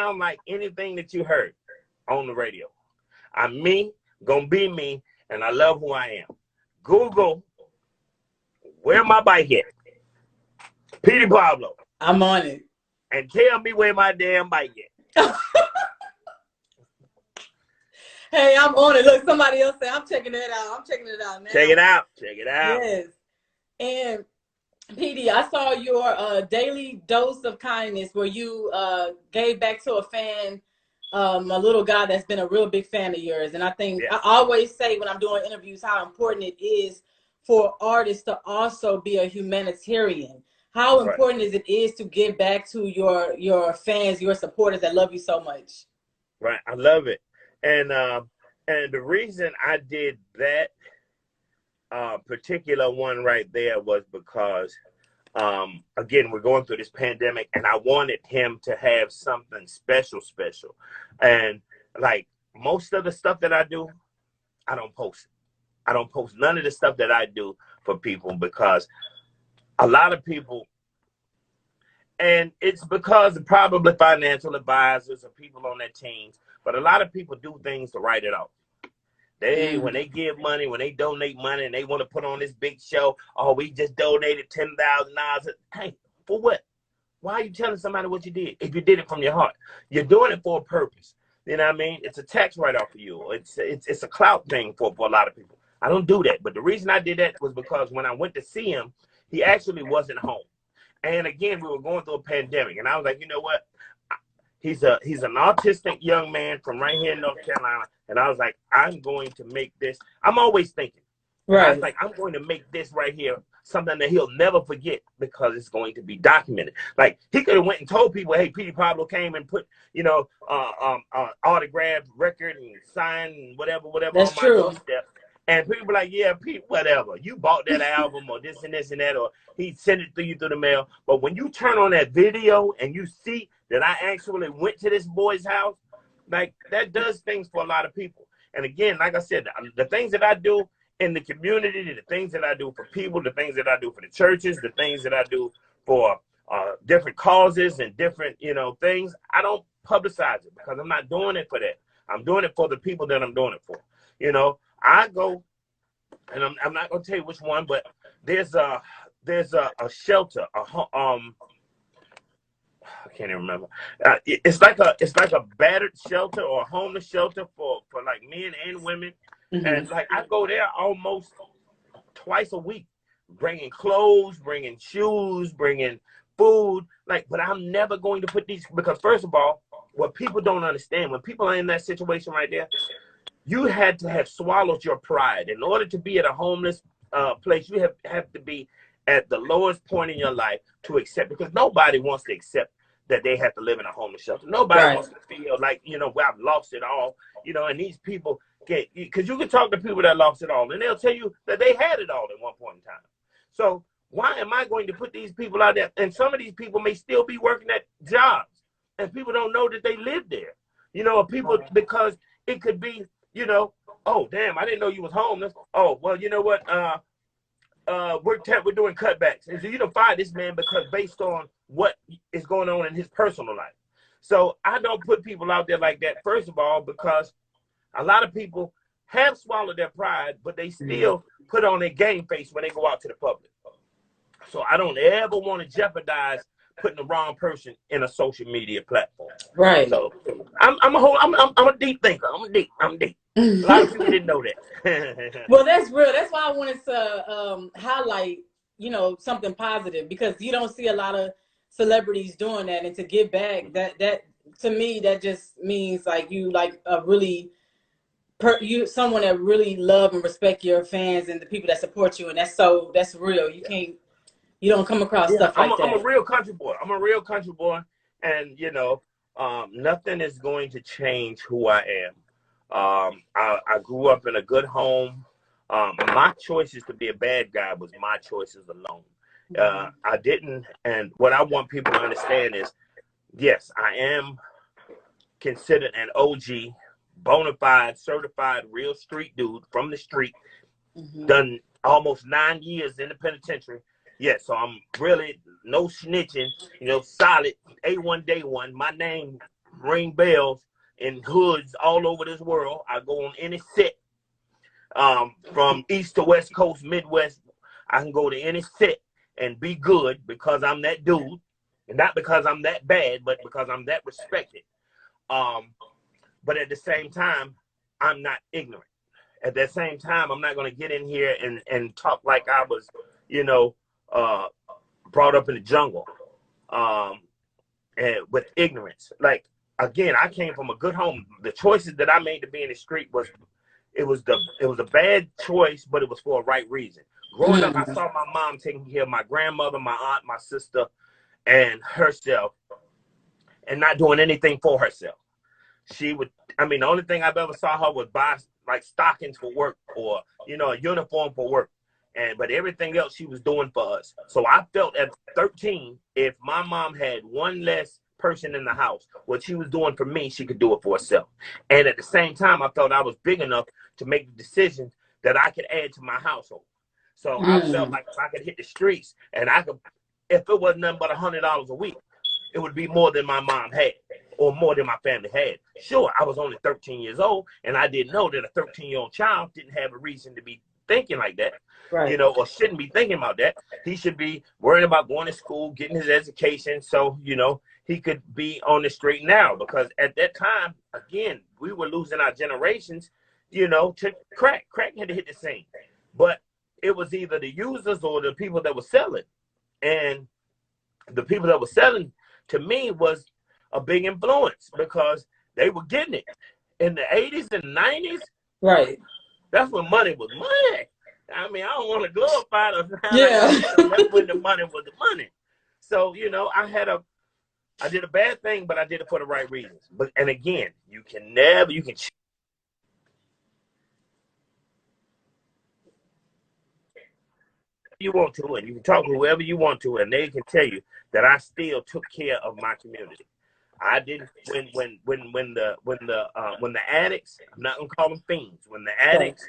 sound like anything that you heard on the radio. I'm me, gonna be me, and I love who I am. Google, where my bike at? Petey Pablo. I'm on it. And tell me where my damn bike at. Hey, I'm on it. Look, somebody else said, I'm checking it out. I'm checking it out now. Check it out. Check it out. Yes. And Petey, I saw your daily dose of kindness where you gave back to a fan, a little guy that's been a real big fan of yours. And I think I always say when I'm doing interviews how important it is for artists to also be a humanitarian. How important is it to give back to your fans, your supporters that love you so much? Right. I love it. And the reason I did that particular one right there was because, again, we're going through this pandemic, and I wanted him to have something special. And like most of the stuff that I do, I don't post it. I don't post none of the stuff that I do for people because a lot of people, and it's because of probably financial advisors or people on their teams, but a lot of people do things to write it off. When they give money, when they donate money and they want to put on this big show, oh, we just donated $10,000. Hey, for what? Why are you telling somebody what you did if you did it from your heart? You're doing it for a purpose. You know what I mean? It's a tax write-off for you. It's a clout thing for a lot of people. I don't do that. But the reason I did that was because when I went to see him, he actually wasn't home. And again, we were going through a pandemic. And I was like, you know what? He's an autistic young man from right here in North Carolina. And I was like, I'm going to make this. I'm always thinking. Right. I was like, I'm going to make this right here something that he'll never forget because it's going to be documented. Like, he could have went and told people, hey, Petey Pablo came and put, autographed record and signed and whatever That's on my doorstep. And people be like, yeah, Pete, whatever. You bought that album or this and this and that, or he sent it to you through the mail. But when you turn on that video and you see that I actually went to this boy's house, like, that does things for a lot of people. And again, like I said, the things that I do in the community, the things that I do for people, the things that I do for the churches, the things that I do for different causes and different, things, I don't publicize it because I'm not doing it for that. I'm doing it for the people that I'm doing it for. I go, and I'm not gonna tell you which one, but there's a shelter, I can't even remember. It's like a battered shelter or a homeless shelter for like men and women, and like I go there almost twice a week, bringing clothes, bringing shoes, bringing food. But I'm never going to put these because first of all, what people don't understand when people are in that situation right there. You had to have swallowed your pride. In order to be at a homeless place, you have to be at the lowest point in your life to accept, because nobody wants to accept that they have to live in a homeless shelter. Nobody wants to feel like, well, I've lost it all, and these people because you can talk to people that lost it all, and they'll tell you that they had it all at one point in time. So why am I going to put these people out there? And some of these people may still be working at jobs, and people don't know that they live there. People, because it could be, oh, damn, I didn't know you was homeless. Oh, well, you know what? We're doing cutbacks. And so you don't fire this man because based on what is going on in his personal life. So I don't put people out there like that, first of all, because a lot of people have swallowed their pride, but they still put on their game face when they go out to the public. So I don't ever want to jeopardize putting the wrong person in a social media platform. Right. So I'm a deep thinker. I'm deep. A lot of people didn't know that. Well, that's real. That's why I wanted to highlight, something positive, because you don't see a lot of celebrities doing that, and to give back, that to me that just means like you like a really someone that really love and respect your fans and the people that support you, and that's real. You don't come across stuff like that. I'm a real country boy. And nothing is going to change who I am. I grew up in a good home. My choices to be a bad guy was my choices alone. I didn't, and what I want people to understand is, yes, I am considered an OG, bona fide, certified, real street dude from the street, done almost 9 years in the penitentiary. Yes, so I'm really no snitching, solid A1 day one. My name ring bells in hoods all over this world. I go on any set, from East to West Coast, Midwest. I can go to any set and be good because I'm that dude, and not because I'm that bad, but because I'm that respected. But at the same time, I'm not ignorant. At the same time, I'm not going to get in here and talk like I was, brought up in the jungle, and with ignorance. Like, again, I came from a good home. The choices that I made to be in the street was a bad choice, but it was for a right reason. Growing up, I saw my mom taking care of my grandmother, my aunt, my sister, and herself, and not doing anything for herself. She would, the only thing I've ever saw her was buy like stockings for work, or, a uniform for work. But everything else she was doing for us. So I felt at 13, if my mom had one less person in the house, what she was doing for me, she could do it for herself. And at the same time, I felt I was big enough to make the decisions that I could add to my household. So I felt like if I could hit the streets, and I could, if it wasn't nothing but $100 a week, it would be more than my mom had, or more than my family had. Sure, I was only 13 years old, and I didn't know that a 13-year-old child didn't have a reason to be thinking like that, right. Or shouldn't be thinking about that. He should be worrying about going to school, getting his education, so, he could be on the straight now. Because at that time, again, we were losing our generations, to crack. Crack had to hit the scene. But it was either the users or the people that were selling. And the people that were selling, to me, was a big influence because they were getting it. In the 80s and 90s, right, that's when money was money. I don't want to glorify it. Yeah. That's when the money was the money. So, I did a bad thing, but I did it for the right reasons. And again, you can you want to, and you can talk to whoever you want to, and they can tell you that I still took care of my community. I didn't when the addicts, I'm not gonna call them fiends, when the addicts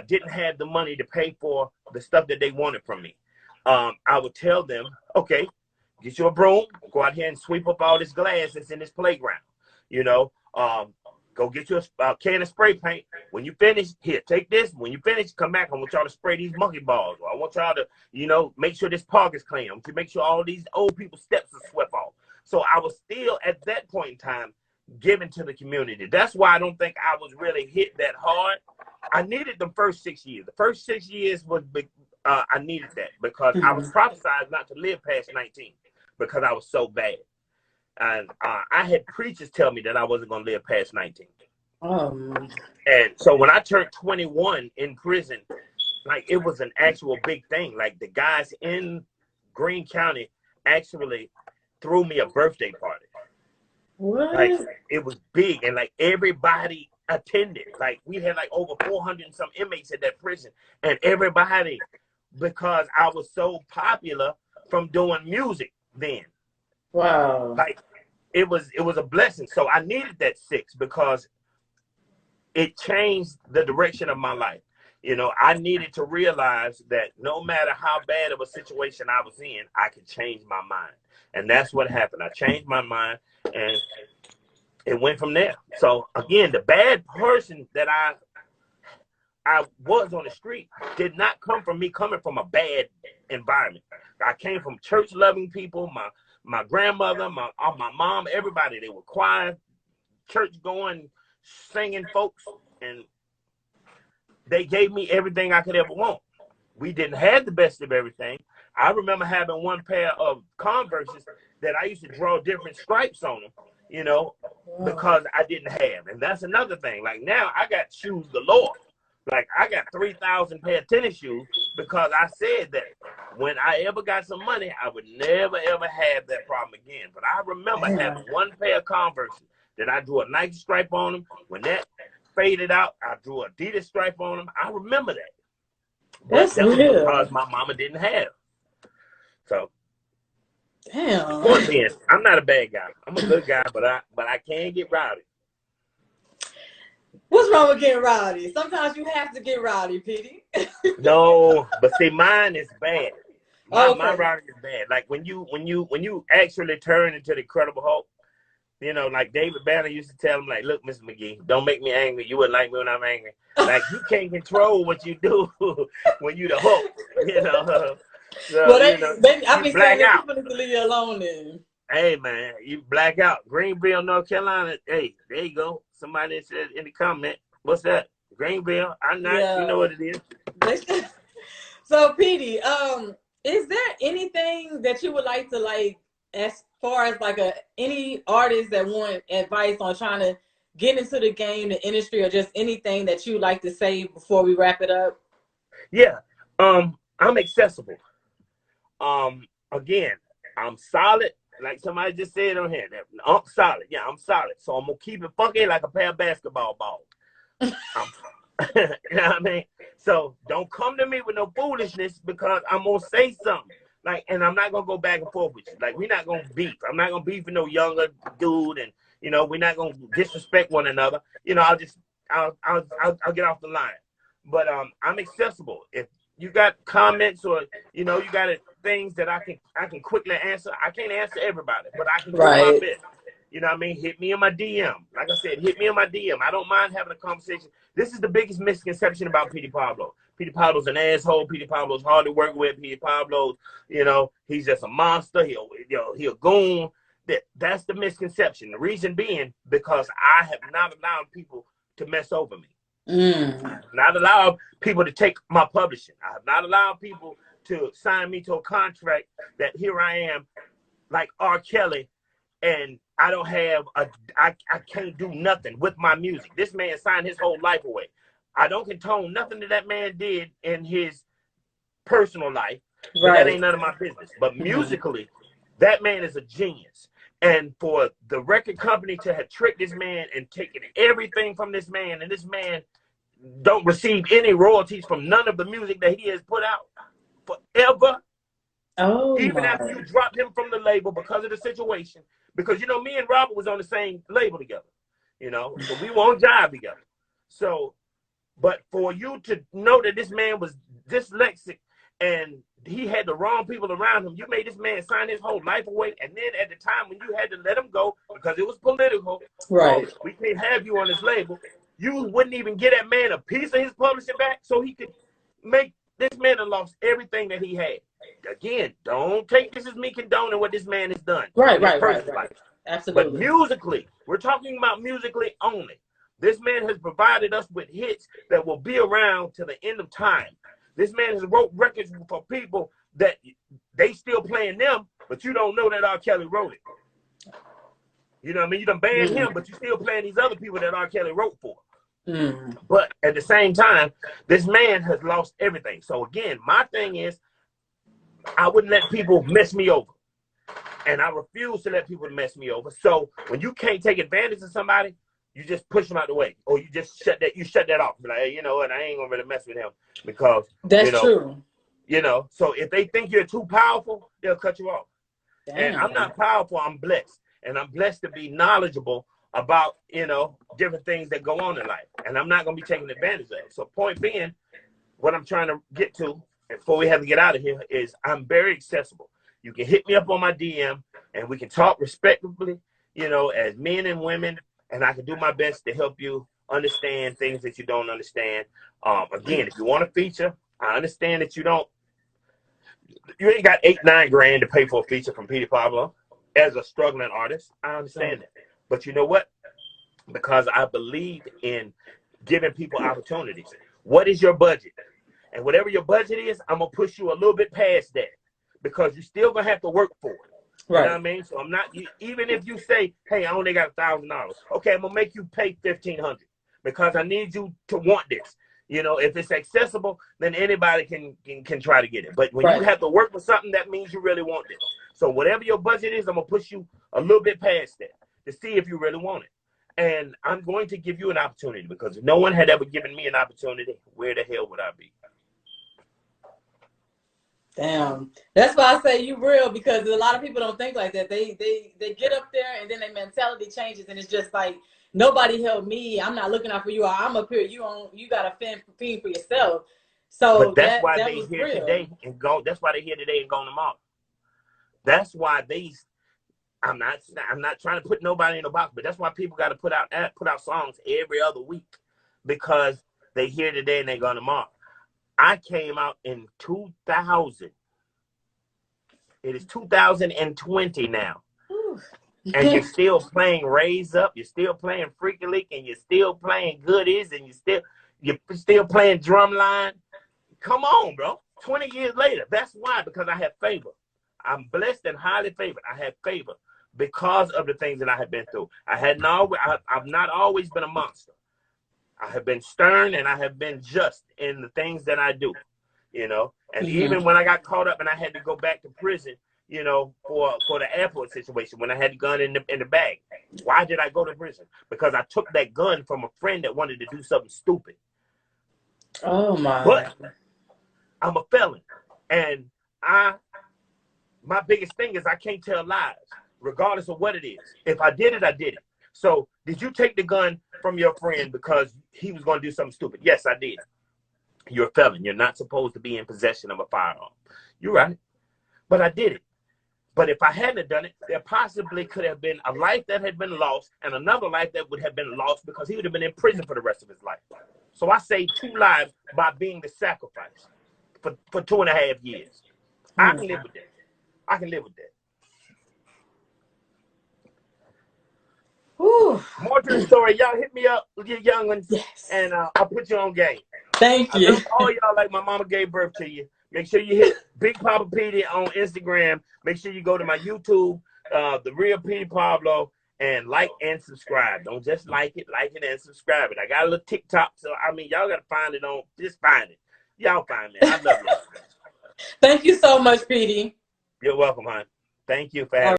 didn't have the money to pay for the stuff that they wanted from me, I would tell them, okay, get you a broom, go out here and sweep up all this glass that's in this playground. Go get you a can of spray paint. When you finish, here, take this. When you finish, come back. I want y'all to spray these monkey balls. I want y'all to, make sure this park is clean. I want you to make sure all these old people's steps are swept off. So I was still, at that point in time, giving to the community. That's why I don't think I was really hit that hard. I needed the first 6 years. The first 6 years was big. I needed that because I was prophesied not to live past 19 because I was so bad. And I had preachers tell me that I wasn't going to live past 19. And so when I turned 21 in prison, like, it was an actual big thing. Like, the guys in Greene County actually threw me a birthday party. What? Like, it was big, and like everybody attended. Like, we had like over 400 and some inmates at that prison, and everybody, because I was so popular from doing music then. Wow. Like, it was a blessing. So I needed that 6 because it changed the direction of my life. I needed to realize that no matter how bad of a situation I was in, I could change my mind. And that's what happened. I changed my mind, and it went from there. So again, the bad person that I was on the street did not come from me coming from a bad environment. I came from church-loving people. My grandmother, my mom, everybody, they were choir, church-going, singing folks, and they gave me everything I could ever want. We didn't have the best of everything. I remember having one pair of Converses that I used to draw different stripes on them, because I didn't have. And that's another thing. Like, now I got shoes galore. Like, I got 3,000 pair of tennis shoes because I said that when I ever got some money, I would never, ever have that problem again. But I remember having one pair of Converse that I drew a Nike stripe on them. When that faded out, I drew a Adidas stripe on them. I remember that. But that was because my mama didn't have. So, damn. Once again, I'm not a bad guy. I'm a good guy, but I can get rowdy. What's wrong with getting rowdy? Sometimes you have to get rowdy, Petey. No, but see, mine is bad. My Okay. rowdy is bad. Like, when you actually turn into the Incredible Hulk, You know, like David Banner used to tell him, like, look, Mr. McGee, don't make me angry. You wouldn't like me when I'm angry. Like, you can't control what you do when you the Hulk, you know. So, Well, you know, I you be saying black that out. people need to leave you alone then. Hey, man, you black out. Greenville, North Carolina. Hey, there you go. Somebody said in the comment, what's that? Greenville? I'm not. You know Yeah. what it is. So, Petey, is there anything that you would like to, like, as far as like any artist that want advice on trying to get into the game, the industry, or just anything that you like to say before we wrap it up? Yeah. I'm accessible. Again, I'm solid. Like somebody just said on here, I'm solid. Yeah, I'm solid. So I'm gonna keep it funky like a pair of basketball balls. You know what I mean? So don't come to me with no foolishness because I'm gonna say something. Like, and I'm not gonna go back and forth with you. Like, we're not gonna beef. I'm not gonna beef with no younger dude, and you know, we're not gonna disrespect one another. You know, I'll get off the line. But I'm accessible. If you got comments or you know you got things that I can quickly answer. I can't answer everybody, but I can do my Right. best. You know what I mean? Hit me in my DM. Like I said, hit me in my DM. I don't mind having a conversation. This is the biggest misconception about Petey Pablo. Petey Pablo's an asshole. Petey Pablo's hard to work with. Petey Pablo's, you know, he's just a monster. He'll a goon. That's the misconception. The reason being because I have not allowed people to mess over me. I have not allowed people to take my publishing. I have not allowed people to sign me to a contract that here I am, like R. Kelly, and I don't have I can't do nothing with my music. This man signed his whole life away. I don't condone nothing that man did in his personal life, but that ain't none of my business. But musically, that man is a genius. And for the record company to have tricked this man and taken everything from this man, and this man don't receive any royalties from none of the music that he has put out forever. Oh, even after you dropped him from the label because of the situation. Because, you know, me and Robert was on the same label together, you know, so we were on job together. So, but for you to know that this man was dyslexic and he had the wrong people around him, you made this man sign his whole life away. And then at the time when you had to let him go because it was political, right? We can't have you on this label. You wouldn't even get that man a piece of his publishing back so he could make this man have lost everything that he had. Again, don't take this as me condoning what this man has done. Right. But Absolutely. musically, we're talking about musically only. This man has provided us with hits that will be around to the end of time. This man has wrote records for people that they still playing them, but you don't know that R. Kelly wrote it. You know what I mean? You done banned him, but you still playing these other people that R. Kelly wrote for. But at the same time, this man has lost everything. So again, my thing is, I wouldn't let people mess me over. And I refuse to let people mess me over. So when you can't take advantage of somebody, you just push them out the way. Or you just shut that off. Like, hey, you know what, I ain't gonna really mess with him because that's true. You know, so if they think you're too powerful, they'll cut you off. Damn. And I'm not powerful, I'm blessed. And I'm blessed to be knowledgeable about, you know, different things that go on in life. And I'm not gonna be taken advantage of. So point being, what I'm trying to get to before we have to get out of here is I'm very accessible. You can hit me up on my DM and we can talk respectfully, you know, as men and women, and I can do my best to help you understand things that you don't understand. Again, if you want a feature, I understand that you ain't got $8-9 grand to pay for a feature from Petey Pablo as a struggling artist. I understand that. But you know what? Because I believe in giving people opportunities. What is your budget? And whatever your budget is, I'm going to push you a little bit past that because you're still going to have to work for it. You know what I mean? So I'm not, even if you say, hey, I only got $1,000. Okay, I'm going to make you pay $1,500 because I need you to want this. You know, if it's accessible, then anybody can try to get it. But when you have to work for something, that means you really want it. So whatever your budget is, I'm going to push you a little bit past that to see if you really want it. And I'm going to give you an opportunity because if no one had ever given me an opportunity, where the hell would I be? Damn. That's why I say you real, because a lot of people don't think like that. They get up there and then their mentality changes and it's just like, nobody helped me. I'm not looking out for you. Or I'm up here. You gotta fend for yourself. So but that's why that they was here real. today and go. That's why they're here today and gone tomorrow. That's why I'm not trying to put nobody in a box, but that's why people got to put out songs every other week, because they hear today and they go tomorrow. I came out in 2000. It is 2020 now. And you're still playing Raise Up, you're still playing Freaky Leak, and you're still playing Goodies, and you're still playing Drumline. Come on, bro. 20 years later. That's why, because I have favor. I'm blessed and highly favored. I have favor because of the things that I have been through. I've not always been a monster. I have been stern and I have been just in the things that I do, you know. And even when I got caught up and I had to go back to prison, you know, for the airport situation, when I had the gun in the bag. Why did I go to prison? Because I took that gun from a friend that wanted to do something stupid. Oh my. But I'm a felon. And my biggest thing is I can't tell lies, regardless of what it is. If I did it, I did it. So did you take the gun from your friend because he was going to do something stupid? Yes, I did. You're a felon. You're not supposed to be in possession of a firearm. You're right. But I did it. But if I hadn't done it, there possibly could have been a life that had been lost and another life that would have been lost because he would have been in prison for the rest of his life. So I saved 2 lives by being the sacrifice for 2.5 years. I can live with that. I can live with that. Whew. More to the story. Y'all hit me up with your young ones, and I'll put you on game. Thank you. I love all y'all like my mama gave birth to you. Make sure you hit Big Papa Petey on Instagram. Make sure you go to my YouTube, The Real Petey Pablo, and like and subscribe. Don't just like it and subscribe it. I got a little TikTok, so I mean, y'all got to find it on, just find it. Y'all find it. I love y'all. Thank you so much, Petey. You're welcome, hon. Thank you for having me.